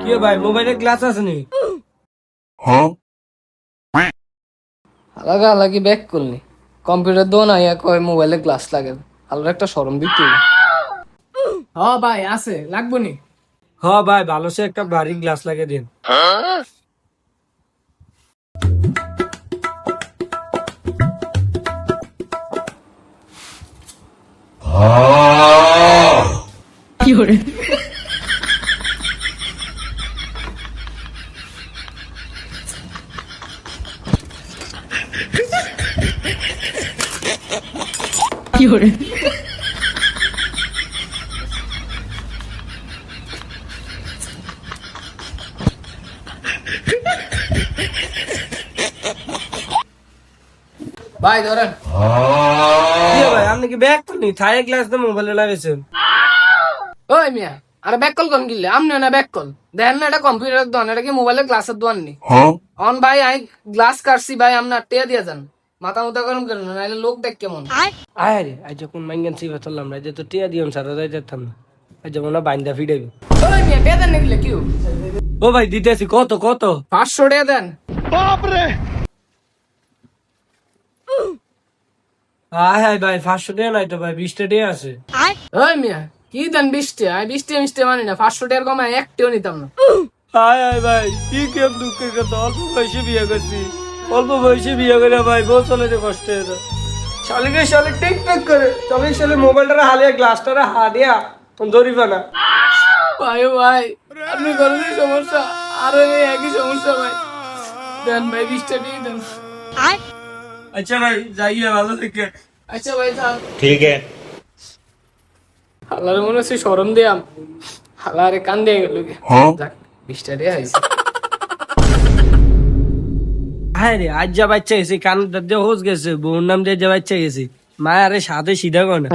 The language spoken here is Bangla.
কি ভাই মোবাইলের গ্লাস আছে নি? হালাকা হালাকি ব্যাক করলি কম্পিউটার দো না ইয়া কয় মোবাইলে গ্লাস লাগে আলাদা একটা শরম দিতে ভাই আছে লাগবো নি হ ভাই ভালো সে একটা ভারী গ্লাস লাগিয়ে দিন। ভাই ধরেন কি ভাই আপনি কি ব্যাগ করনি থাই গ্লাস দিয়ে মোবাইলে লাগাইছেন? ওই মিয়া আরে ব্যাক কল কোন গিলে আমনে না ব্যাক কল দেখেন না এটা কম্পিউটার দোকান এটা কি মোবাইলের গ্লাসের দোকান নি অন ভাই আই গ্লাস কাটছি ভাই আমনা টিয়া দিয়া যান মাথা মুথা গরম করেন না নাইলে লোক দেখ কেমন আয় রে আজ যখন মাইঙ্গান সিবা চললাম না যে তো টিয়া দিয়ম সারা যাই যেতাম না আজ যেমন না বাইন্দা ফিডাইবে। ওই মিয়া বেতন নিলে কিউ ও ভাই দিতেছি কত কত? 500 টাকা দেন আয় হায় ভাই 500 টাকা নাই তো ভাই 20 টাকা আছে। ওই মিয়া কি দেন 20 টাকা আই 20 টাকা মিষ্টি মানি না 500 টাকার কমে একটিও নিতাম না হায় হায় ভাই কি কেম দুঃখের কথা অল্প বয়সে বিয়ে করছি অল্প বয়সে বিয়ে করে ভাই বউ চলে যে কষ্ট হয়ে শালিকে শালে টিকটক করে তবে শালে মোবাইলটা হালিয়া গ্লাসটা হারিয়া ধরিবা না। ভাই ও ভাই আপনি করেন সমস্যা আরে একই সমস্যা ভাই দেন ভাই 20 টাকা দিয়ে দেন আচ্ছা ভাই যাইয়া ভালো থেকে। আচ্ছা ভাই থাক ठीक है। হালার মনে হচ্ছে শরম দিয়াম হালারে কান দিয়ে গেল যাক 20 টাকা দিয়ে আইছে হ্যাঁ রে আজ যা বাচ্চা গেছি কান দিয়ে হোস গেছে বউর নাম দিয়ে যা বাচ্চা গেছি মা আরে সাথে সিধা করে না।